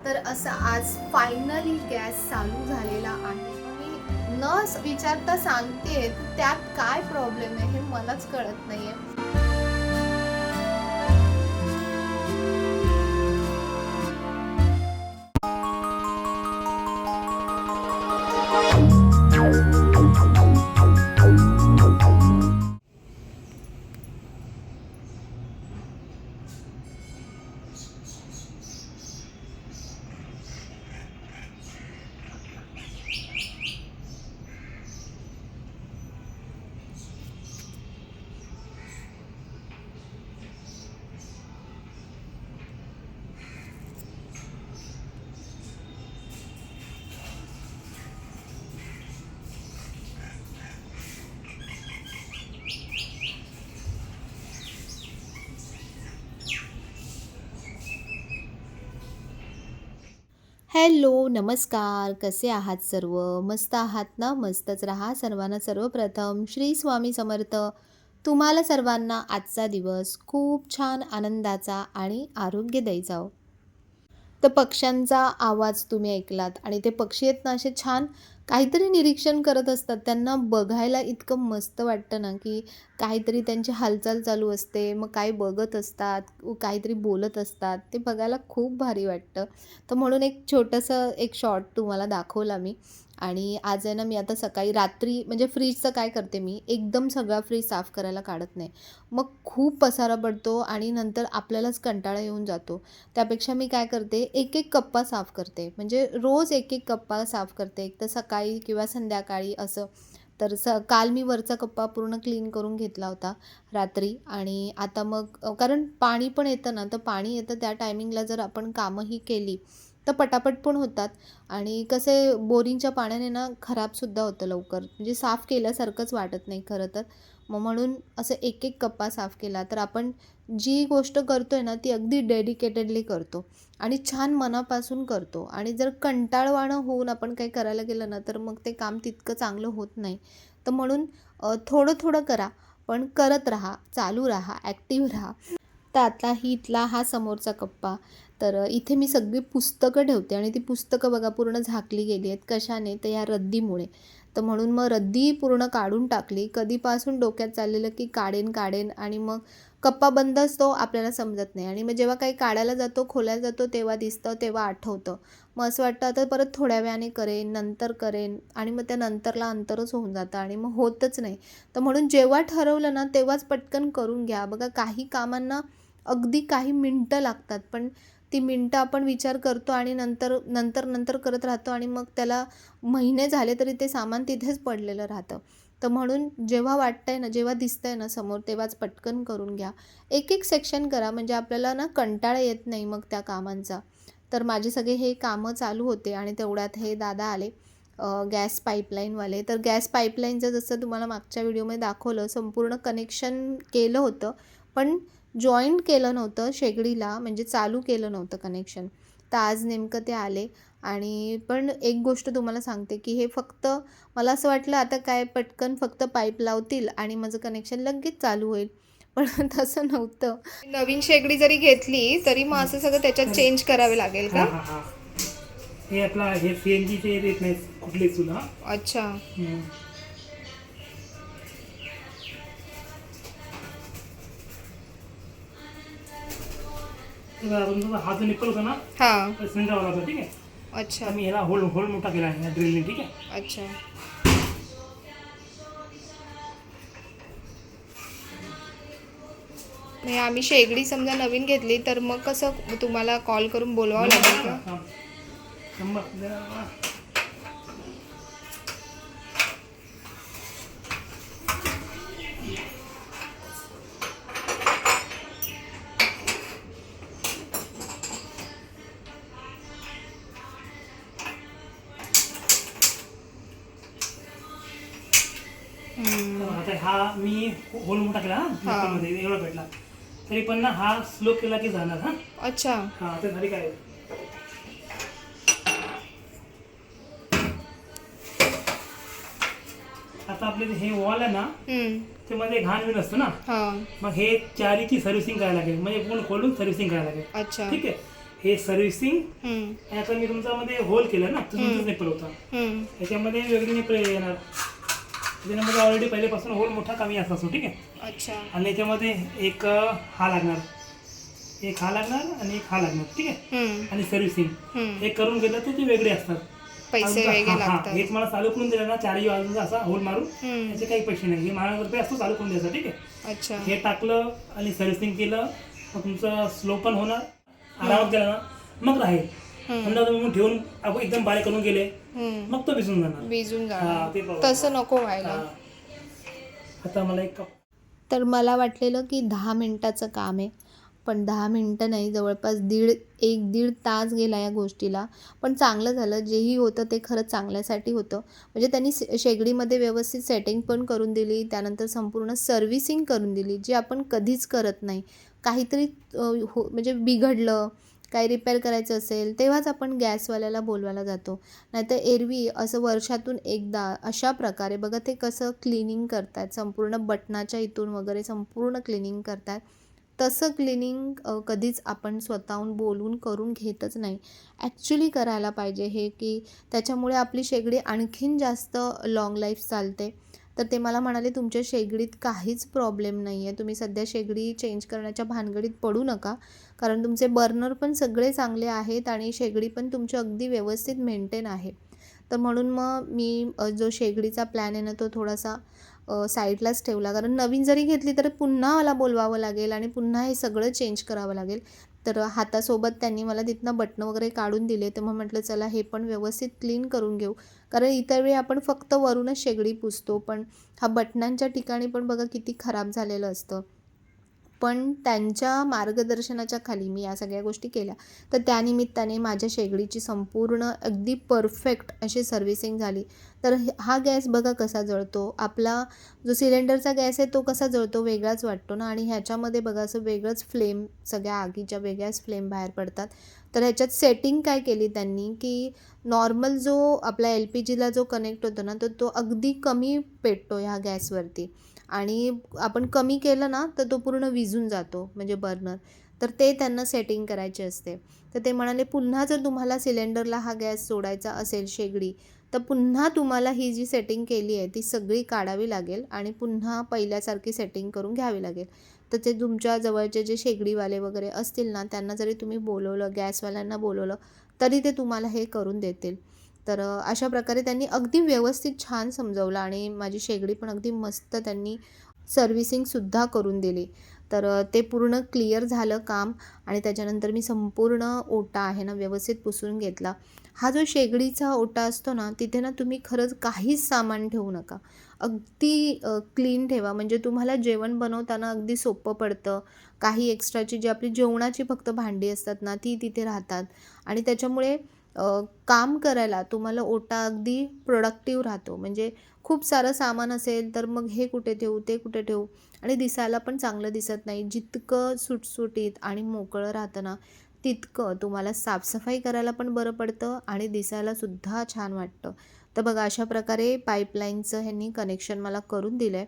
तर असं आज फायनली गॅस चालू झालेला आहे. मी न विचारता सांगते त्यात काय प्रॉब्लेम आहे हे मलाच कळत नाहीये. हॅलो, नमस्कार. कसे आहात सर्व? मस्त आहात ना? मस्तच राहा. सर्वांना सर्वप्रथम श्री स्वामी समर्थ. तुम्हाला सर्वांना आजचा दिवस खूप छान आनंदाचा आणि आरोग्यदायी जाओ. तर पक्ष्यांचा आवाज तुम्ही ऐकलात आणि ते पक्षी आहेत ना असे छान काहीतरी निरीक्षण करत असतात. त्यांना बघायला इतकं मस्त वाटतं ना, की काहीतरी त्यांची हालचाल चालू असते. मग काही बघत असतात, काहीतरी बोलत असतात. ते बघायला खूप भारी वाटतं. तर म्हणून एक छोटंसं एक शॉर्ट तुम्हाला दाखवला मी. आणि आज आहे ना, मी आता सकाळी रात्री म्हणजे फ्रीजचं काय करते मी, एकदम सगळा फ्रीज साफ करायला काढत नाही. मग खूप पसारा पडतो आणि नंतर आपल्यालाच कंटाळा येऊन जातो. त्यापेक्षा मी काय करते, एक-एक कप्पा साफ करते. म्हणजे रोज एक-एक कप्पा साफ करते. एक तर सकाळी किंवा संध्याकाळी असं. तर काल मी वरचा कप्पा पूर्ण क्लीन करून घेतला होता रात्री. आणि आता मग कारण पाणी पण येतं ना, तर पाणी येतं त्या टायमिंगला जर आपण कामंही केली, तर पटापट पण होतात. आणि कसे बोरिंगच्या पाण्याने ना खराबसुद्धा होतं लवकर. म्हणजे साफ केल्यासारखंच वाटत नाही खरं तर. मग म्हणून असं एक-एक कप्पा साफ केला, तर आपण जी गोष्ट करतोय ना, ती अगदी डेडिकेटेडली करतो आणि छान मनापासून करतो. आणि जर कंटाळवाणं होऊन आपण काही करायला गेलं ना, तर मग ते काम तितकं चांगलं होत नाही. तर म्हणून थोडं-थोडं करा, पण करत राहा, चालू राहा, ॲक्टिव्ह राहा. तर आता इथला हा समोरचा कप्पा. तर इथे मी सगळी पुस्तकं ठेवते आणि ती पुस्तकं बघा पूर्ण झाकली गेली आहेत. कशाने? तर या रद्दीमुळे. तर म्हणून मग रद्दी पूर्ण काढून टाकली. कधीपासून डोक्यात चाललेलं की काढेन आणि मग कप्पा बंद असतो आपल्याला समजत नाही. आणि मग जेव्हा काही काढायला जातो, खोलायला जातो तेव्हा दिसतं, तेव्हा आठवतं. मग असं वाटतं आता परत थोड्या वेळाने करेन, नंतर करेन आणि मग त्या नंतरला अंतरच होऊन जातं आणि मग होतच नाही. तर म्हणून जेव्हा ठरवलं ना, तेव्हाच पटकन करून घ्या. बघा काही कामांना अगदी काही मिनिटं लागतात, पण ती मिनिटं आपण विचार करतो आणि नंतर करत राहतो आणि मग त्याला महिने झाले तरी ते सामान तिथेच पडलेलं राहतं. तर म्हणून जेव्हा वाटतंय ना, जेव्हा दिसतंय ना समोर, तेव्हाच पटकन करून घ्या. एक-एक सेक्शन करा म्हणजे आपल्याला ना कंटाळा येत नाही मग त्या कामांचा. तर माझे सगळे हे कामं चालू होते आणि तेवढ्यात हे दादा आले, गॅस पाईपलाईनवाले. तर गॅस पाईपलाईनचं जसं तुम्हाला मागच्या व्हिडिओमध्ये दाखवलं, संपूर्ण कनेक्शन केलं होतं, पण जॉईंट केलं नव्हतं शेगडीला, म्हणजे चालू केलं नव्हतं कनेक्शन. तर आज नेमकं ते आले. आणि पण एक गोष्ट तुम्हाला सांगते, की हे फक्त मला असं वाटलं आता काय पटकन फक्त पाईप लावतील आणि माझं कनेक्शन लगेच चालू होईल. पण तसं नव्हतं. नवीन शेगडी जरी घेतली, तरी मग असं सगळं त्याच्यात चेंज करावे लागेल का? हां हां हां हे आपला हे सीएनजीचे येत नाही कुठले चुला. अच्छा. हा जो निकल होता ना हां. तो सिलेंडर होता, ठीक आहे. अच्छा. तर मी ह्याला होल होल मोठा केला आहे ड्रिलने, ठीक आहे. अच्छा. नाही, आम्ही शेगडी समजा नवीन घेतली, तर मग कसं तुम्हाला कॉल करून बोलवावं लागेल का? हां. नंबर जरा. आता हा मी होल मोठा केला हां. मध्ये एवढा भेटला, तरी पण ना हा स्लो केला की जाणार. हा अच्छा. हा ते झाली काय. आता आपले हे वॉल आहे ना, ते मध्ये घाण विण असतो ना, हां. मग हे चारीची सर्व्हिसिंग करायला लागेल, म्हणजे पूर्ण खोलून सर्व्हिसिंग करायला लागेल. अच्छा. ठीक आहे. हे सर्व्हिसिंग. हम्म, आता मी तुमच्यामध्ये होल केलं ना, तुमचंच नेपर होता, हम्म. त्याच्यामध्ये वेगळी नेपर येणार. त्याच्यामध्ये ऑलरेडी पहिल्यापासून होल मोठा कमी असतो, ठीक आहे. अच्छा. आणि याच्यामध्ये एक हा लागणार, एक हा लागणार आणि एक हा लागणार, ठीक आहे. हम्म, आणि सर्व्हिसिंग हम्म. हे करून घेतलं तर ते वेगळे असतात. पैसे आता वेगळे हा लागतात. हे मला चालू करून दिलं ना, चारही बाजूंचा असा होल मारून, हम्म. त्याचे काही पैसे नाही. हे ₹12,000 असतो चालू करून द्यायचा, ठीक आहे. अच्छा. हे टाकलं आणि सर्व्हिसिंग केलं, मग तुमचं स्लो पण होणार, आरामात गेला ना मग राहील. समजा तुम्ही मग ठेवून आपण एकदम बारीक करून गेले, हम्म. मग तो भिजून जाणार. भिजून हा, जाणार. ते problem. तसं नको व्हायला. हा. आता मला एक कप. तर मला वाटलेलं की 10 मिनटाचं काम आहे, पण 10 मिनटं नाही, जवळपास दीड तास गेला या गोष्टीला. पण चांगलं झालं, जेही होतं ते खरंच चांगल्यासाठी होतं. म्हणजे त्यांनी शेगडीमध्ये व्यवस्थित सेटिंग पण करून दिली, त्यानंतर संपूर्ण सर्व्हिसिंग करून दिली, जी आपण कधीच करत नाही. काहीतरी म्हणजे बिघडलं, काही रिपेअर करायचं असेल, तेव्हाच आपण गॅसवाल्याला बोलवायला जातो. नाहीतर एरवी असं वर्षातून एकदा अशा प्रकारे बघा ते कसं क्लिनिंग करतात, संपूर्ण बटनाच्या इथून वगैरे संपूर्ण क्लिनिंग करतात. तसं क्लिनिंग कधीच आपण स्वतःहून बोलून करून घेतच नाही. ॲक्च्युली करायला पाहिजे हे, की त्याच्यामुळे आपली शेगडी आणखीन जास्त लाँग लाईफ चालते. तर ते मला म्हणाले, तुमच्या शेगडीत काहीच प्रॉब्लेम नाही आहे, तुम्ही सध्या शेगडी चेंज करण्याच्या भानगडीत पडू नका, कारण तुमचे बर्नर पण सगळे चांगले आहेत आणि शेगडी पण तुमची अगदी व्यवस्थित मेंटेन आहे. तर म्हणून मग मी जो शेगडीचा प्लॅन आहे ना, तो थोडासा साईडलाच ठेवला, कारण नवीन जरी घेतली तर पुन्हा मला बोलवावं लागेल आणि पुन्हा हे सगळं चेंज करावं लागेल. तर हातासोबत त्यांनी मला तिथनं बटणं वगैरे काढून दिले, तर मग म्हटलं चला हे पण व्यवस्थित क्लीन करून घेऊ, कारण इतर वेळी आपण फक्त वरूनच शेगडी पुसतो, पण हा बटनांच्या ठिकाणी पण बघा किती खराब झालेलं असतं. पण त्यांच्या मार्गदर्शनाच्या खाली मी या सगळ्या गोष्टी केल्या. तर त्यानिमित्ताने माझ्या शेगडीची संपूर्ण अगदी परफेक्ट अशी सर्व्हिसिंग झाली. तर हा गॅस बघा कसा जळतो. आपला जो सिलेंडरचा गॅस आहे तो कसा जळतो, वेगळाच वाटतो ना, आणि ह्याच्यामध्ये बघा असं वेगळंच फ्लेम, सगळ्या आगीच्या वेगळ्याच फ्लेम बाहेर पडतात. तर ह्याच्यात सेटिंग काय केली त्यांनी, की नॉर्मल जो आपला LPGला जो कनेक्ट होतो ना, तर तो अगदी कमी पेटतो ह्या गॅसवरती, आणि आपण कमी केलं ना तर तो पूर्ण विझून जातो, म्हणजे बर्नर. तर ते त्यांना सेटिंग करायचे असते. तर ते म्हणाले, पुन्हा जर तुम्हाला सिलेंडरला हा गॅस सोडायचा असेल शेगडी, तर पुन्हा तुम्हाला ही जी सेटिंग केली आहे ती सगळी काढावी लागेल आणि पुन्हा पहिल्यासारखी सेटिंग करून घ्यावी लागेल. तर ते तुमच्या जवळचे जे शेगडीवाले वगैरे असतील ना, त्यांना जरी तुम्ही बोलवलं, गॅसवाल्यांना बोलवलं, तरी ते तुम्हाला हे करून देतील. तर अशा प्रकारे त्यांनी अगदी व्यवस्थित छान समजवलं आणि माझी शेगडी पण अगदी मस्त त्यांनी सर्व्हिसिंगसुद्धा करून दिली. तर ते पूर्ण क्लिअर झालं काम, आणि त्याच्यानंतर मी संपूर्ण ओटा आहे ना व्यवस्थित पुसून घेतला. हा जो शेगडीचा ओटा असतो ना, तिथे ना तुम्ही खरंच काहीच सामान ठेवू नका. अगदी क्लीन ठेवा, म्हणजे तुम्हाला जेवण बनवताना अगदी सोपं पडतं. काही एक्स्ट्राची जी आपली जेवणाची फक्त भांडी असतात ना, ती तिथे राहतात, आणि त्याच्यामुळे काम करायला तुम्हाला ओटा अगदी प्रोडक्टिव्ह राहतो. म्हणजे खूप सारं सामान असेल तर मग हे कुठे ठेवू, ते कुठे ठेवू, आणि दिसायला पण चांगलं दिसत नाही. जितकं सुटसुटीत आणि मोकळं राहतं ना, तितकं तुम्हाला साफसफाई करायला पण बरं पडतं आणि दिसायलासुद्धा छान वाटतं. तर बघा अशा प्रकारे पाईपलाईनचं ह्यांनी कनेक्शन मला करून दिलं आहे.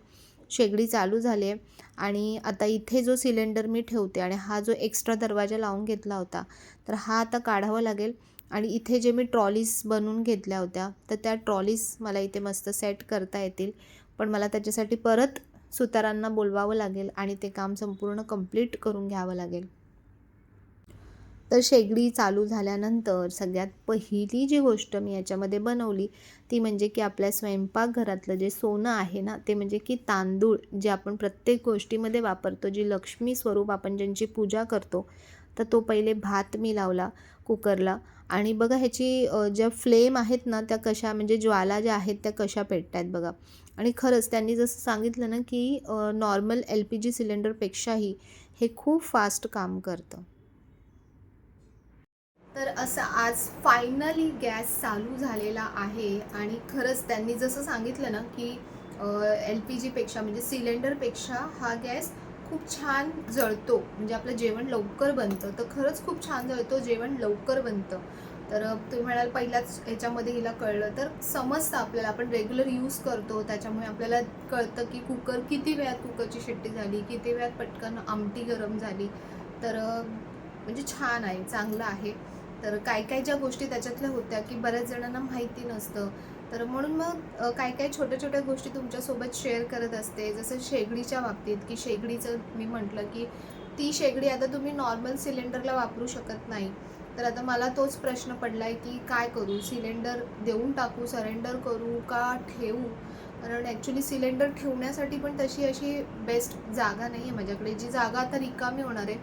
शेगडी चालू झाली आहे, आणि आता इथे जो सिलेंडर मी ठेवते, आणि हा जो एक्स्ट्रा दरवाजा लावून घेतला होता, तर हा आता काढावा लागेल. आणि इथे जे मी ट्रॉलीज बनवून घेतल्या होत्या, तर त्या ट्रॉलीज मला इथे मस्त सेट करता येतील. पण मला त्याच्यासाठी परत सुतारांना बोलवावं लागेल आणि ते काम संपूर्ण कंप्लीट करून घ्यावं लागेल. तर शेगडी चालू झाल्यानंतर सगळ्यात पहिली जी गोष्ट मी याच्यामध्ये बनवली, ती म्हणजे की आपल्या स्वयंपाकघरातलं जे सोनं आहे ना, ते म्हणजे की तांदूळ, जे आपण प्रत्येक गोष्टीमध्ये वापरतो, जी लक्ष्मी स्वरूप आपण ज्यांची पूजा करतो. तर तो पहिले भात मी लावला कुकरला, आणि बघा ह्याची ज्या फ्लेम आहेत ना, त्या कशा, म्हणजे ज्वाला ज्या आहेत त्या कशा पेटत आहेत बघा. आणि खरंच त्यांनी जसं सांगितलं ना, की नॉर्मल LPG सिलेंडरपेक्षाही हे खूप फास्ट काम करतं. तर असं आज फायनली गॅस चालू झालेला आहे, आणि खरंच त्यांनी जसं सांगितलं ना, की LPGपेक्षा म्हणजे सिलेंडरपेक्षा हा गॅस खूप छान जळतो, म्हणजे आपलं जेवण लवकर बनतं. तर खरंच खूप छान जळतो, जेवण लवकर बनतं. तर तुम्ही म्हणाल पहिल्याच ह्याच्यामध्ये हिला कळलं, तर समजतं आपल्याला, आपण रेग्युलर यूज करतो त्याच्यामुळे आपल्याला कळतं की कुकर किती वेळात कुकरची शिट्टी झाली, किती वेळात पटकन आमटी गरम झाली. तर म्हणजे छान आहे, चांगलं आहे. तर काय ज्या गोष्टी त्याच्यातल्या होत्या की बऱ्याच जणांना माहिती नसतं, तर म्हणून मग काय छोट्या-छोट्या गोष्टी तुमच्यासोबत शेअर करत असते. जसं शेगडीच्या बाबतीत, की शेगडीचं मी म्हटलं की ती शेगडी आता तुम्ही नॉर्मल सिलेंडरला वापरू शकत नाही. तर आता मला तोच प्रश्न पडला आहे की काय करू? सिलेंडर देऊन टाकू, सरेंडर करू का ठेवू? कारण ॲक्च्युली सिलेंडर ठेवण्यासाठी पण तशी अशी बेस्ट जागा नाही आहे माझ्याकडे. जी जागा आता रिकामी होणार आहे,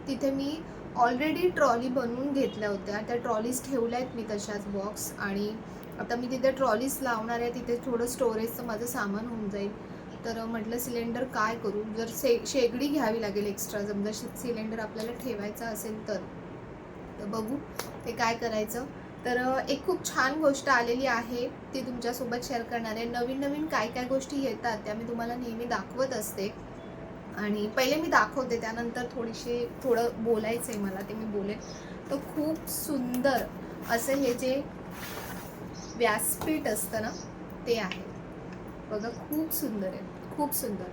तिथे मी ऑलरेडी ट्रॉली बनवून घेतल्या होत्या. त्या ट्रॉलीज ठेवल्या आहेत मी तशाच बॉक्स, आणि आता मी तिथे ट्रॉलीज लावणार आहे. तिथे थोडं स्टोरेजचं माझं सामान होऊन जाईल. तर म्हटलं सिलेंडर काय करू? जर शेगडी घ्यावी लागेल एक्स्ट्रा, समजा सिलेंडर आपल्याला ठेवायचा असेल तर बघू ते काय करायचं. तर एक खूप छान गोष्ट आलेली आहे, ती तुमच्यासोबत शेअर करणार आहे. नवीन काय गोष्टी येतात त्या मी तुम्हाला नेहमी दाखवत असते, आणि पहिले मी दाखवते त्यानंतर थोडं बोलायचं आहे मला, ते मी बोलेन. तर खूप सुंदर असं हे जे व्यासपीठ असतं ना, ते आहे बघा. खूप सुंदर आहे, खूप सुंदर.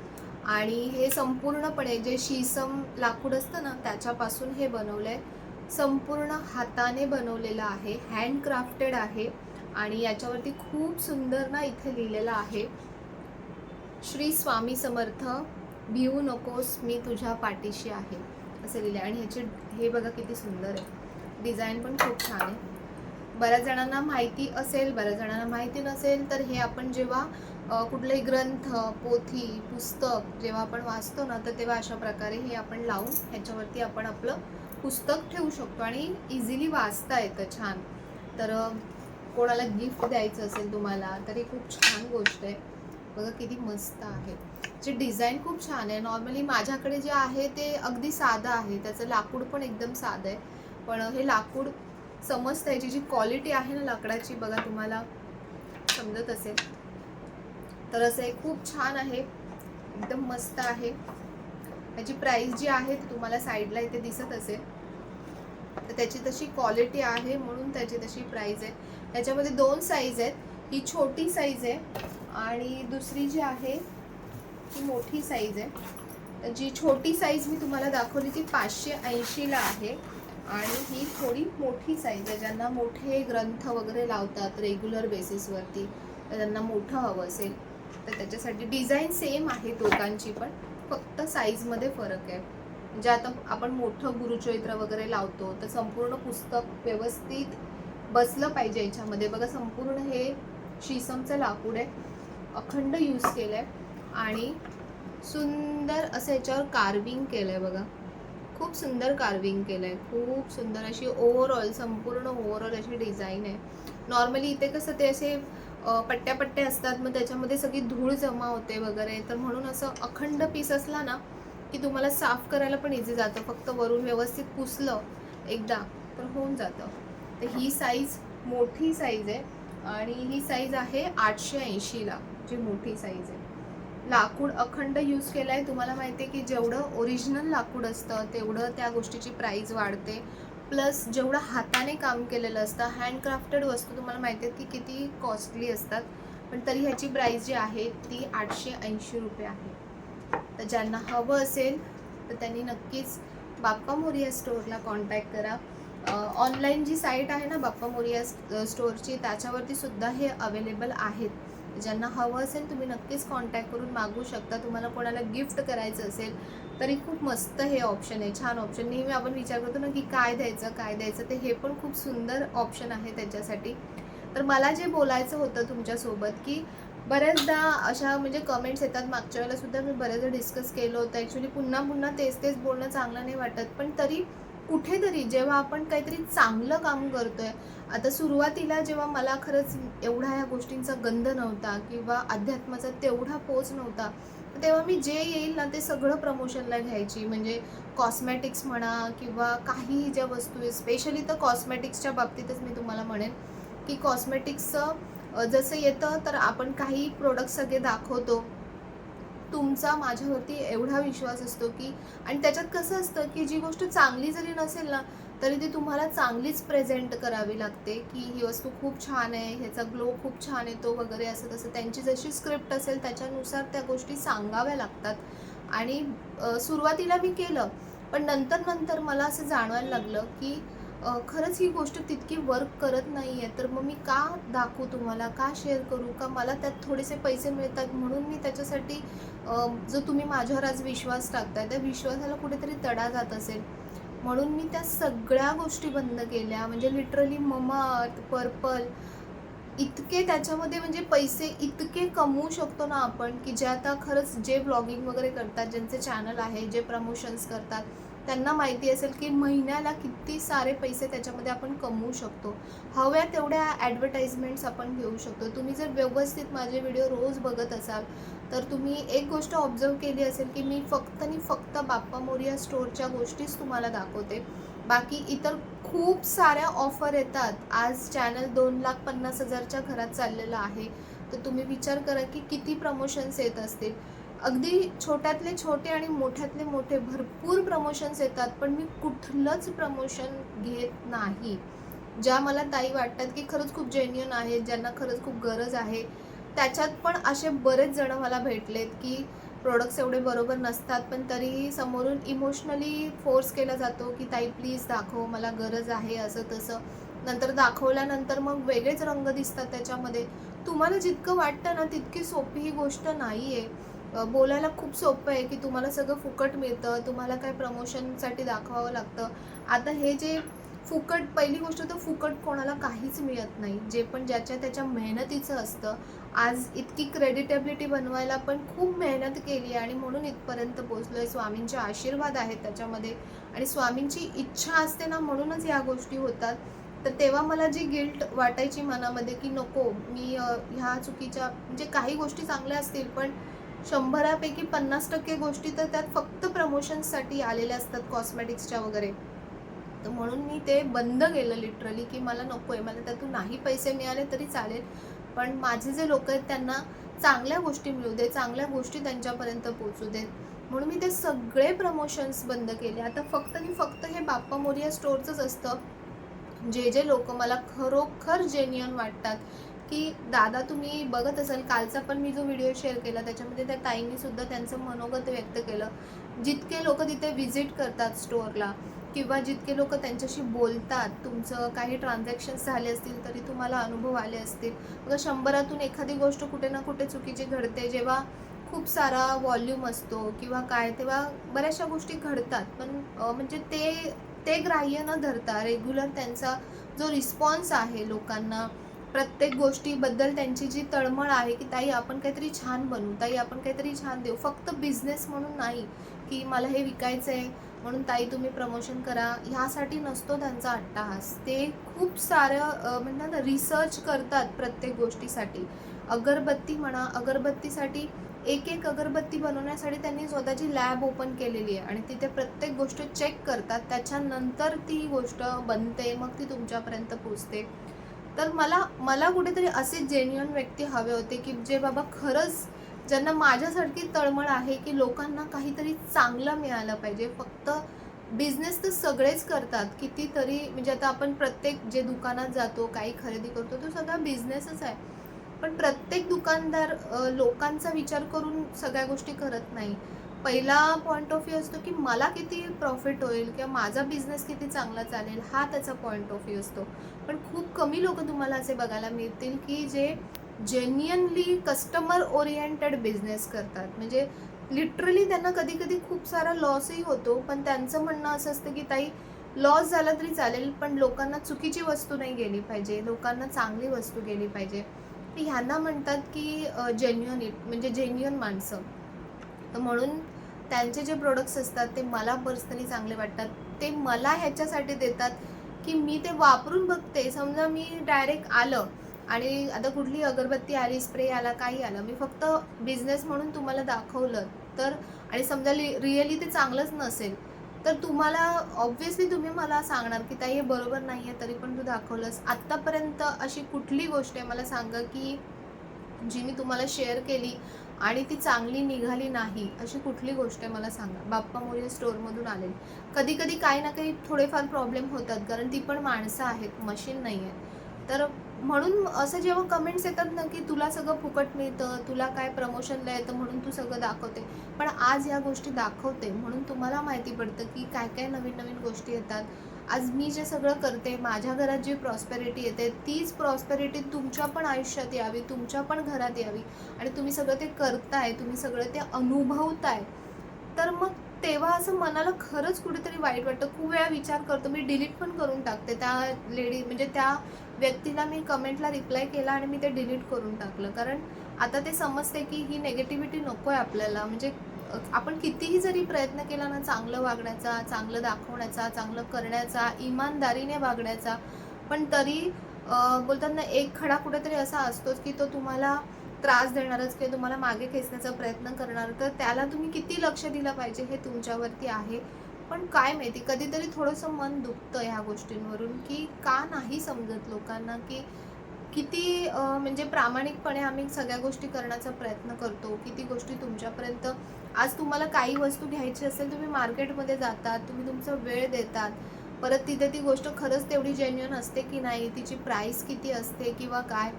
आणि हे संपूर्णपणे जे शीसम लाकूड असतं ना, त्याच्यापासून हे बनवलं आहे. संपूर्ण हाताने बनवलेलं आहे, हँडक्राफ्टेड आहे. आणि याच्यावरती खूप सुंदर ना इथे लिहिलेलं आहे, श्री स्वामी समर्थ, भिवू नकोस, मी तुझ्या पाठीशी आहे, असं लिहिलं आहे. आणि ह्याचे हे बघा किती सुंदर आहे, डिझाईन पण खूप छान आहे. बऱ्याच जणांना माहिती असेल, बऱ्याच जणांना माहिती नसेल. तर हे आपण जेव्हा कुठलाही ग्रंथ, पोथी, पुस्तक जेव्हा आपण वाचतो ना, तर तेव्हा अशा प्रकारे हे आपण लावून ह्याच्यावरती आपण आपलं पुस्तक ठेवू शकतो आणि इझिली वाचता येतं छान. तर कोणाला गिफ्ट द्यायचं असेल तुम्हाला, तर ही खूप छान गोष्ट आहे. बघा किती मस्त आहे. जे डिझाईन खूप छान आहे. नॉर्मली माझ्याकडे जे आहे ते अगदी साधं आहे, त्याचं लाकूड पण एकदम साधं आहे. पण हे लाकूड समजतं, याची जी क्वालिटी आहे ना लाकडाची, बघा तुम्हाला समजत असेल. तर असं हे खूप छान आहे, एकदम मस्त आहे. याची प्राइस जी आहे ती तुम्हाला साईडला इथे दिसत असेल. तर त्याची तशी क्वालिटी आहे म्हणून त्याची तशी प्राइस आहे. याच्यामध्ये 2 साईज आहेत. ही छोटी साईज आहे आणि दुसरी जी आहे ती मोठी साईज आहे. जी छोटी साईज मी तुम्हाला दाखवली ती 580ला आहे, आणि ही थोडी मोठी साईज आहे. ज्यांना मोठे ग्रंथ वगैरे लावतात रेग्युलर बेसिसवरती, तर त्यांना मोठं हवं असेल तर त्याच्यासाठी डिझाईन सेम आहे दोघांची, पण फक्त साईजमध्ये फरक आहे. म्हणजे आता आपण मोठं गुरुचरित्र वगैरे लावतो तर संपूर्ण पुस्तक व्यवस्थित बसलं पाहिजे याच्यामध्ये. बघा संपूर्ण हे शीसमचं लाकूड आहे, अखंड यूज केलं आहे, आणि सुंदर असं याच्यावर कार्विंग केलं आहे बघा. खूप सुंदर कार्विंग केलं आहे, खूप सुंदर अशी संपूर्ण ओव्हरऑल अशी डिझाईन आहे. नॉर्मली इथे कसं ते असे पट्ट्या असतात, मग त्याच्यामध्ये सगळी धूळ जमा होते वगैरे. तर म्हणून असं अखंड पीस असला ना की तुम्हाला साफ करायला पण इझी जातं. फक्त वरून व्यवस्थित पुसलं एकदा तर होऊन जातं. तर ही साईज मोठी साईज आहे, आणि ही साईज आहे 880ला, जी मोठी साईज आहे. लाकूड अखंड यूज केलं आहे. तुम्हाला माहिती आहे की जेवढं ओरिजिनल लाकूड असतं तेवढं त्या गोष्टीची प्राईस वाढते. प्लस जेवढं हाताने काम केलेलं असतं, हँडक्राफ्टेड वस्तू तुम्हाला माहिती आहे की किती कॉस्टली असतात, पण तरी ह्याची प्राईस जी आहे ती 880 रुपये आहे. तर ज्यांना हवं असेल तर त्यांनी नक्कीच बाप्पा मोरिया स्टोअरला कॉन्टॅक्ट करा. ऑनलाईन जी साईट आहे ना बाप्पा मोरिया स्टोअरची, त्याच्यावरती सुद्धा हे अवेलेबल आहेत. ज्यांना हवं असेल तुम्ही नक्कीच कॉन्टॅक्ट करून मागू शकता. तुम्हाला कोणाला गिफ्ट करायचं असेल तरी खूप मस्त हे ऑप्शन आहे, छान ऑप्शन. नेहमी आपण विचार करतो ना की काय द्यायचं, तर हे पण खूप सुंदर ऑप्शन आहे त्याच्यासाठी. तर मला जे बोलायचं होतं तुमच्यासोबत, की बऱ्याचदा अशा म्हणजे कमेंट्स येतात. मागच्या वेळेला सुद्धा मी बऱ्याचदा डिस्कस केलं होतं. ॲक्च्युली पुन्हा तेच बोलणं चांगलं नाही वाटत, पण तरी कुठेतरी जेव्हा आपण काहीतरी चांगलं काम करतोय, आता सुरुवातीला जेव्हा मला खरंच एवढा ह्या गोष्टींचा गंध नव्हता किंवा अध्यात्माचा तेवढा पोच नव्हता, तेव्हा मी जे येईल ना ते सगळं प्रमोशनला घ्यायची. म्हणजे कॉस्मॅटिक्स म्हणा किंवा काही ज्या वस्तू आहे, स्पेशली तर कॉस्मॅटिक्सच्या बाबतीतच मी तुम्हाला म्हणेन की कॉस्मॅटिक्सचं जसं येतं तर आपण काही प्रोडक्ट सगळे दाखवतो. तुमचा माझ्यावरती एवढा विश्वास असतो की, आणि त्याच्यात कसं असतं की जी गोष्ट चांगली जरी नसेल ना तरी ती तुम्हाला चांगलीच प्रेझेंट करावी लागते, की ही वस्तू खूप छान आहे, ह्याचा ग्लो खूप छान येतो वगैरे, असं तसं त्यांची जशी स्क्रिप्ट असेल त्याच्यानुसार त्या गोष्टी सांगाव्या लागतात. आणि सुरुवातीला मी केलं, पण नंतर मला असं जाणवायला लागलं की खरंच ही गोष्ट तितकी वर्क करत नाही आहे, तर मग मी का दाखवू तुम्हाला, का शेअर करू, का मला त्यात थोडेसे पैसे मिळतात म्हणून मी त्याच्यासाठी जो तुम्ही माझ्यावर आज विश्वास टाकताय त्या विश्वासाला कुठेतरी तडा जात असेल, म्हणून मी त्या सगळ्या गोष्टी बंद केल्या. म्हणजे लिटरली ममाअर्थ, पर्पल इतके त्याच्यामध्ये म्हणजे पैसे इतके कमवू शकतो ना आपण, की जे आता खरंच जे ब्लॉगिंग वगैरे करतात, ज्यांचे चॅनल आहे, जे प्रमोशन्स करतात, त्यांना माहिती असेल की महिन्याला किती सारे पैसे त्याच्यामध्ये आपण कमवू शकतो. हव्या तेवढ्या ॲडव्हर्टाइजमेंट्स आपण घेऊ शकतो. तुम्ही जर व्यवस्थित माझे व्हिडिओ रोज बघत असाल, तर तुम्ही एक गोष्ट ऑब्झर्व केली असेल की मी फक्त आणि फक्त बाप्पा मोरया स्टोअरच्या गोष्टीच तुम्हाला दाखवते. बाकी इतर खूप साऱ्या ऑफर येतात. आज चॅनल 2,50,000च्या घरात चाललेलं आहे. तर तुम्ही विचार करा की किती प्रमोशन्स येत असतील. अगदी छोट्यातले छोटे आणि मोठ्यातले मोठे भरपूर प्रमोशन्स येतात, पण मी कुठलंच प्रमोशन घेत नाही. ज्या मला ताई वाटतात की खरंच खूप जेन्युइन आहेत, ज्यांना खरंच खूप गरज आहे. त्याच्यात पण असे बरेच जण मला भेटलेत की प्रॉडक्ट्स एवढे बरोबर नसतात, पण तरीही समोरून इमोशनली फोर्स केला जातो की ताई प्लीज दाखव, मला गरज आहे, असं तसं. नंतर दाखवल्यानंतर मग वेगळेच रंग दिसतात त्याच्यामध्ये. तुम्हाला जितकं वाटतं ना तितकी सोपी ही गोष्ट नाही आहे. बोलायला खूप सोपं आहे की तुम्हाला सगळं फुकट मिळतं, तुम्हाला काय प्रमोशनसाठी दाखवावं लागतं. आता हे जे फुकट, पहिली गोष्ट तर फुकट कोणाला काहीच मिळत नाही. जे पण ज्याच्या त्याच्या मेहनतीचं असतं. आज इतकी क्रेडिटेबिलिटी बनवायला पण खूप मेहनत केली आणि म्हणून इथपर्यंत पोहोचलोय. स्वामींचे आशीर्वाद आहेत त्याच्यामध्ये आणि स्वामींची इच्छा असते ना, म्हणूनच या गोष्टी होतात. तर तेव्हा मला जी गिल्ट वाटायची मनामध्ये की नको मी ह्या चुकीच्या, म्हणजे काही गोष्टी चांगल्या असतील पण 100पैकी 50% गोष्टी तर त्यात फक्त प्रमोशनसाठी आलेल्या असतात, कॉस्मेटिक्सच्या वगैरे. तर म्हणून मी ते बंद केलं लिटरली की मला नको आहे. मला त्यातून नाही पैसे मिळाले तरी चालेल, पण माझे जे लोक आहेत त्यांना चांगल्या गोष्टी मिळू दे, चांगल्या गोष्टी त्यांच्यापर्यंत पोहोचू देत. म्हणून मी ते सगळे प्रमोशन्स बंद केले. आता फक्त आणि फक्त हे बाप्पा मोरया स्टोअरचंच असतं. जे जे लोक मला खरोखर जेन्युइन वाटतात की दादा, तुम्ही बघत असाल कालचा पण मी जो व्हिडिओ शेअर केला त्याच्यामध्ये त्या ताईंनी सुद्धा त्यांचं मनोगत व्यक्त केलं. जितके लोक तिथे व्हिजिट करतात स्टोअरला किंवा जितके लोक त्यांच्याशी बोलतात, तुमचं काही ट्रान्झॅक्शन्स झाले असतील तरी तुम्हाला अनुभव आले असतील. बघा 100तून एखादी गोष्ट कुठे ना कुठे चुकीची घडते. जेव्हा खूप सारा व्हॉल्यूम असतो किंवा काय, तेव्हा बऱ्याचशा गोष्टी घडतात. पण म्हणजे ते ग्राह्य न धरता रेग्युलर त्यांचा जो रिस्पॉन्स आहे लोकांना, प्रत्येक गोष्टीबद्दल त्यांची जी तळमळ आहे की ताई आपण काहीतरी छान बनवू, ताई आपण काहीतरी छान देऊ, फक्त बिझनेस म्हणून नाही की मला हे विकायचं आहे म्हणून ताई तुम्ही प्रमोशन करा, ह्यासाठी नसतो त्यांचा अट्टाहास. ते खूप सारं म्हणतात ना, रिसर्च करतात प्रत्येक गोष्टीसाठी. अगरबत्ती म्हणा, अगरबत्तीसाठी एक अगरबत्ती बनवण्यासाठी त्यांनी स्वतःची लॅब ओपन केलेली आहे आणि तिथे प्रत्येक गोष्ट चेक करतात. त्याच्यानंतर ती गोष्ट बनते, मग ती तुमच्यापर्यंत पोचते. तर मला कुठेतरी असे जेन्युइन व्यक्ती हवे होते की जे बाबा खरंच, ज्यांना माझ्यासारखी तळमळ आहे की लोकांना काहीतरी चांगलं मिळालं पाहिजे. फक्त बिझनेस तर सगळेच करतात कितीतरी, म्हणजे आता आपण प्रत्येक जे दुकानात जातो, काही खरेदी करतो, तो सगळा बिझनेसच आहे. पण प्रत्येक दुकानदार लोकांचा विचार करून सगळ्या गोष्टी करत नाही. पहिला पॉईंट ऑफ व्ह्यू असतो की मला किती प्रॉफिट होईल किंवा माझा बिझनेस किती चांगला चालेल, हा त्याचा पॉईंट ऑफ व्ह्यू असतो. पण खूप कमी लोक तुम्हाला असे बघायला मिळतील की जे जेन्युइनली कस्टमर ओरिएंटेड बिझनेस करतात. म्हणजे लिटरली त्यांना कधी कधी खूप सारा लॉसही होतो, पण त्यांचं म्हणणं असं असतं की ताई लॉस झाला तरी चालेल, पण लोकांना चुकीची वस्तू नाही गेली पाहिजे, लोकांना चांगली वस्तू गेली पाहिजे. तर ह्यांना म्हणतात की म्हणजे जेन्युइन माणसं. तर म्हणून त्यांचे जे प्रोडक्ट्स असतात ते मला पर्सनली चांगले वाटतात. ते मला ह्याच्यासाठी देतात की मी ते वापरून बघते. समजा मी डायरेक्ट आलं आणि आता कुठली अगरबत्ती आली, स्प्रे आला, काही आलं, मी फक्त बिझनेस म्हणून तुम्हाला दाखवलं तर, आणि समजा रिअली ते चांगलंच नसेल, तर तुम्हाला ऑब्व्हियसली तुम्ही मला सांगणार की ताई हे बरोबर नाही आहे, तरी पण तू दाखवलंस. आत्तापर्यंत अशी कुठली गोष्ट आहे मला सांगा की जी मी तुम्हाला शेअर केली आणि ती चांगली निघाली नाही, अशी कुठली गोष्ट आहे मला सांगा. बाप्पा मोरया स्टोअरमधून आलेली. कधी कधी काही ना काही थोडेफार प्रॉब्लेम होतात, कारण ती पण माणसं आहेत, मशीन नाही आहे. तर म्हणून असं जेव्हा कमेंट्स येतात ना, की तुला सगळं फुकट मिळतं, तुला काय प्रमोशनला येतं म्हणून तू सगळं दाखवते. पण आज या गोष्टी दाखवते म्हणून तुम्हाला माहिती पडतं, की काय-काय नवीन-नवीन गोष्टी येतात. आज मी जे सगळं करते, माझ्या घरात जी प्रॉस्पेरिटी येते, तीच प्रॉस्पेरिटी तुमच्या पण आयुष्यात यावी, तुमच्या पण घरात यावी आणि तुम्ही सगळं ते करताय, तुम्ही सगळं ते अनुभवताय. तर मग तेव्हा असं मनाला खरंच कुठेतरी वाईट वाटतं. खूप वेळा विचार करतो, मी डिलीट पण करून टाकते. त्या म्हणजे त्या व्यक्तीला मी कमेंटला रिप्लाय केला आणि मी ते डिलीट करून टाकलं. कारण आता ते समजते की ही निगेटिव्हिटी नको आहे आपल्याला. म्हणजे आपण कितीही जरी प्रयत्न केला ना चांगलं वागण्याचा, चांगलं दाखवण्याचा, चांगलं करण्याचा, इमानदारीने वागण्याचा, पण तरी बोलतात ना एक खडा कुठेतरी असा असतोच की तो तुम्हाला त्रास देणारच किंवा तुम्हाला मागे खेचण्याचा प्रयत्न करणार. तर त्याला तुम्ही किती लक्ष दिलं पाहिजे हे तुमच्यावरती आहे. पण काय माहिती कधीतरी थोडंसं मन दुखतं ह्या गोष्टींवरून, की का नाही समजत लोकांना, की किती म्हणजे प्रामाणिकपणे आम्ही सगळ्या गोष्टी करण्याचा प्रयत्न करतो. किती गोष्टी तुमच्यापर्यंत आज तुम्हाला काही वस्तू घ्यायची असेल, तुम्ही मार्केटमध्ये जातात, तुम्ही तुमचा वेळ देतात. परत तिथे ती गोष्ट खरंच तेवढी जेन्युइन असते की नाही, तिची प्राईस किती असते किंवा काय,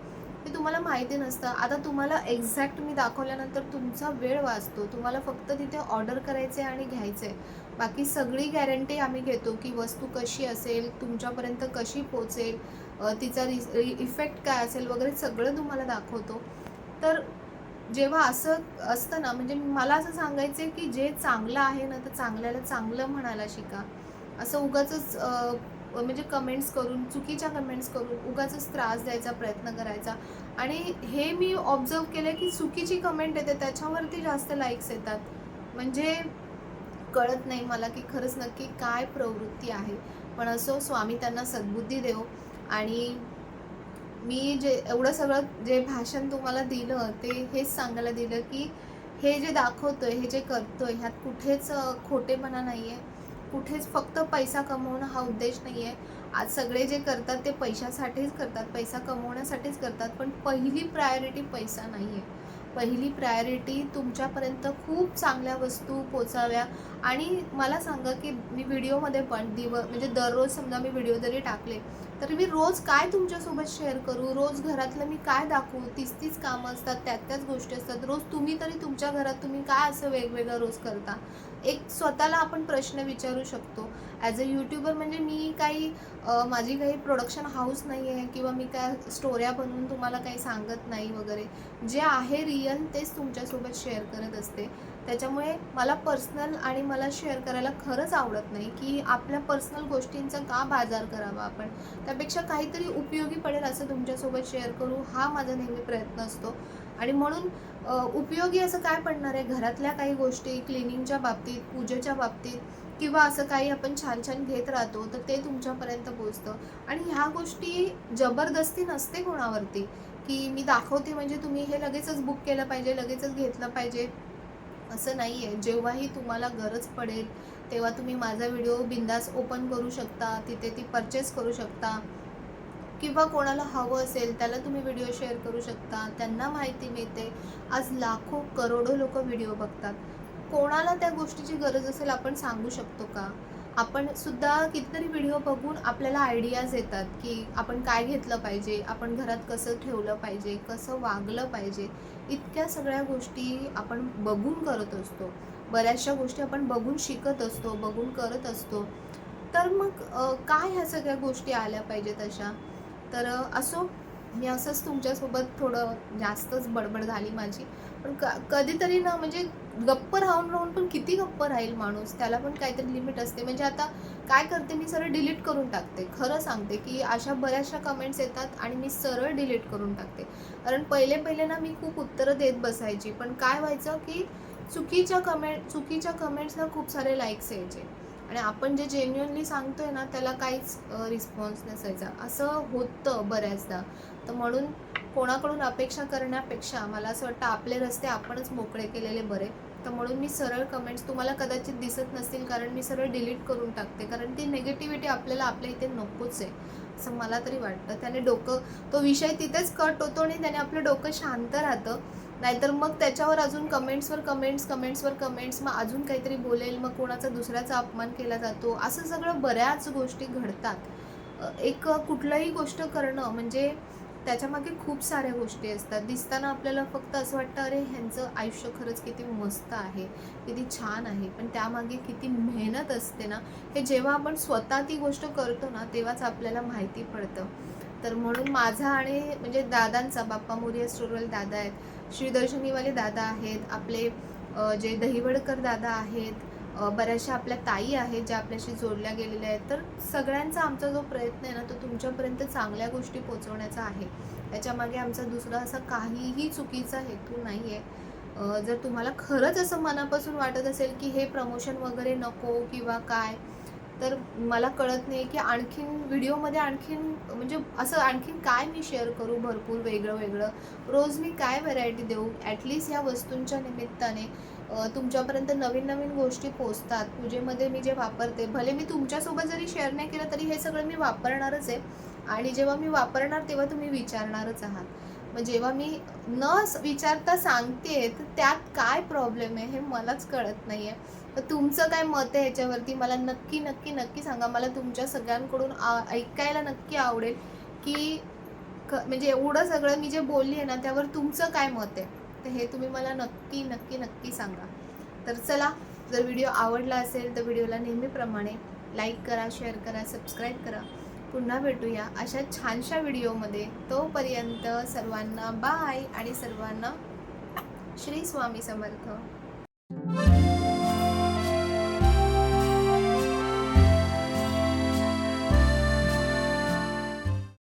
ते तुम्हाला माहिती नसतं. आता तुम्हाला एक्झॅक्ट मी दाखवल्यानंतर तुमचा वेळ वाचतो. तुम्हाला फक्त तिथे ऑर्डर करायचं आहे आणि घ्यायचं आहे. बाकी सगळी गॅरंटी आम्ही घेतो, की वस्तू कशी असेल, तुमच्यापर्यंत कशी पोहोचेल, तिचा इफेक्ट काय असेल वगैरे सगळं तुम्हाला दाखवतो. तर जेव्हा असं असतं ना, म्हणजे मला असं सांगायचं आहे, की जे चांगलं आहे ना, तर चांगल्याला चांगलं म्हणायला शिका. असं उगाचच म्हणजे कमेंट्स करून, चुकीच्या कमेंट्स करून उगाचच त्रास द्यायचा प्रयत्न करायचा. आणि हे मी ऑब्झर्व्ह केलं, की चुकीची कमेंट येते त्याच्यावरती जास्त लाईक्स येतात. म्हणजे कळत नाही मला, की खरंच नक्की काय प्रवृत्ती आहे. पण असो, स्वामी त्यांना सद्बुद्धी देवो. आणि मी जे एवढं सगळं जे भाषण तुम्हाला दिलं, ते हेच सांगायला दिलं, की हे जे दाखवतोय, हे जे करतोय, ह्यात कुठेच खोटेपणा नाही आहे. कुठेच फक्त पैसा कमवणं हा उद्देश नाही आहे. आज सगळे जे करतात ते पैशासाठीच करतात, पैसा कमवण्यासाठीच करतात. पण पहिली प्रायोरिटी पैसा नाही आहे. पहिली प्रायोरिटी तुमच्यापर्यंत खूप चांगल्या वस्तू पोचाव्या. आणि मला सांगा, की मी व्हिडिओमध्ये पण म्हणजे दररोज समजा मी व्हिडिओ जरी टाकले, तर मी रोज काय तुमच्यासोबत शेअर करू, रोज घरातलं मी काय दाखवू, तीच कामं असतात, त्याच गोष्टी असतात. रोज तुम्ही तरी तुमच्या घरात तुम्ही काय असं वेगवेगळं रोज करता? एक स्वतःला आपण प्रश्न विचारू शकतो. ॲज अ यूट्यूबर म्हणजे मी काही माझी काही प्रोडक्शन हाऊस नाही आहे किंवा मी काय स्टोऱ्या बनवून तुम्हाला काही सांगत नाही वगैरे. जे आहे रिअल तेच तुमच्यासोबत शेअर करत असते. त्याच्यामुळे मला पर्सनल आणि मला शेअर करायला खरंच आवडत नाही, की आपल्या पर्सनल गोष्टींचा का बाजार करावा आपण. त्यापेक्षा काहीतरी उपयोगी पडेल असं तुमच्यासोबत शेअर करू, हा माझा नेहमी प्रयत्न असतो. आणि म्हणून उपयोगी असं काय पडणार आहे, घरातल्या काही गोष्टी क्लिनिंगच्या बाबतीत, पूजेच्या बाबतीत किंवा असं काही आपण छान घेत राहतो, तर ते तुमच्यापर्यंत पोहोचतं. आणि ह्या गोष्टी जबरदस्ती नसते कोणावरती, की मी दाखवते म्हणजे तुम्ही हे लगेचच बुक केलं पाहिजे, लगेचच घेतलं पाहिजे, असं नाही आहे. जेव्हाही तुम्हाला गरज पडेल, तेव्हा तुम्ही माझा व्हिडिओ बिंदास ओपन करू शकता, तिथे ती परचेस करू शकता किंवा कोणाला हवं असेल त्याला तुम्ही व्हिडिओ शेअर करू शकता, त्यांना माहिती मिळते. आज लाखो, करोडो लोकं व्हिडिओ बघतात. कोणाला त्या गोष्टीची गरज असेल आपण सांगू शकतो का? आपण सुद्धा कितीतरी व्हिडिओ बघून आपल्याला आयडियाज येतात, की आपण काय घेतलं पाहिजे, आपण घरात कसं ठेवलं पाहिजे, कसं वागलं पाहिजे. इतक्या सगळ्या गोष्टी आपण बघून करत असतो. बऱ्याचशा गोष्टी आपण बघून शिकत असतो, बघून करत असतो. तर मग काय ह्या सगळ्या गोष्टी आल्या पाहिजेत अशा. तर असो, मी असंच तुमच्यासोबत थोडं जास्तच बडबड झाली माझी. पण कधीतरी ना म्हणजे गप्प राहून पण किती गप्प राहील माणूस, त्याला पण काहीतरी लिमिट असते. म्हणजे आता काय करते मी, सरळ डिलीट करून टाकते. खरं सांगते, की अशा बऱ्याचशा कमेंट्स येतात आणि मी सरळ डिलीट करून टाकते. कारण पहिले ना मी खूप उत्तरं देत बसायची. पण काय व्हायचं, की चुकीच्या कमेंट्सला खूप सारे लाईक्स यायचे. आणि आपण जे जेन्युइनली सांगतोय ना त्याला काहीच रिस्पॉन्स नसायचा. असं होतं बऱ्याचदा. तर म्हणून कोणाकडून अपेक्षा करण्यापेक्षा मला असं वाटतं आपले रस्ते आपणच मोकळे केलेले बरे. तर म्हणून मी सरळ कमेंट्स तुम्हाला कदाचित दिसत नसतील, कारण मी सरळ डिलीट करून टाकते. कारण ती निगेटिव्हिटी आपल्याला आपल्या इथे नकोच आहे, असं मला तरी वाटतं. त्याने तो विषय तिथेच कट होतो आणि त्याने आपलं डोकं शांत राहतं. नाहीतर मग त्याच्यावर अजून कमेंट्सवर कमेंट्स, मग अजून काहीतरी बोलेल, मग कोणाचा दुसऱ्याचा अपमान केला जातो. असं सगळं बऱ्याच गोष्टी घडतात. एक कुठलाही गोष्ट करणं म्हणजे त्याच्यामागे खूप साऱ्या गोष्टी असतात. दिसताना आपल्याला फक्त असं वाटतं, अरे ह्यांचं आयुष्य खरंच किती मस्त आहे, किती छान आहे. पण त्यामागे किती मेहनत असते ना, हे जेव्हा आपण स्वतः ती गोष्ट करतो ना, तेव्हाच आपल्याला माहिती पडतं. तर म्हणून माझा आणि म्हणजे दादांचा, बाप्पा मोरया स्टोरवाले दादा आहेत, श्रीदर्शनीवाले दादा आहेत, आपले जे दहिवडकर दादा आहेत, बऱ्याचशा आपल्या ताई आहेत ज्या आपल्याशी जोडल्या गेलेल्या आहेत. तर सगळ्यांचा आमचा जो प्रयत्न आहे ना, तो तुमच्यापर्यंत चांगल्या गोष्टी पोहोचवण्याचा आहे. त्याच्यामागे आमचा दुसरा असा काहीही चुकीचा हेतू नाही आहे. जर तुम्हाला खरंच असं मनापासून वाटत असेल की हे प्रमोशन वगैरे नको किंवा काय, तर मला कळत नाही की आणखीन व्हिडिओमध्ये आणखीन म्हणजे असं आणखीन काय मी शेअर करू भरपूर वेगळं वेगळं. रोज मी काय व्हरायटी देऊ. ॲटलीस्ट ह्या वस्तूंच्या निमित्ताने तुमच्यापर्यंत नवीन नवीन गोष्टी पोचतात. पूजेमध्ये मी जे वापरते, भले मी तुमच्यासोबत जरी शेअर नाही केलं तरी हे सगळं मी वापरणारच आहे. आणि जेव्हा मी वापरणार तेव्हा तुम्ही विचारणारच आहात. मग जेव्हा मी विचारता सांगते तर त्यात काय प्रॉब्लेम आहे हे मलाच कळत नाही आहे. तर तुमचं काय मत आहे ह्याच्यावरती मला नक्की नक्की नक्की सांगा. मला तुमच्या सगळ्यांकडून ऐकायला नक्की आवडेल की म्हणजे एवढं सगळं मी जे बोलली आहे ना, त्यावर तुमचं काय मत आहे? तर हे तुम्ही मला नक्की नक्की नक्की सांगा. तर चला, जर व्हिडिओ आवडला असेल तर व्हिडिओला नेहमीप्रमाणे लाईक करा, शेअर करा, सबस्क्राईब करा. पुन्हा भेटूया अशा छानशा व्हिडिओमध्ये. तोपर्यंत सर्वांना बाय आणि सर्वांना श्री स्वामी समर्थ.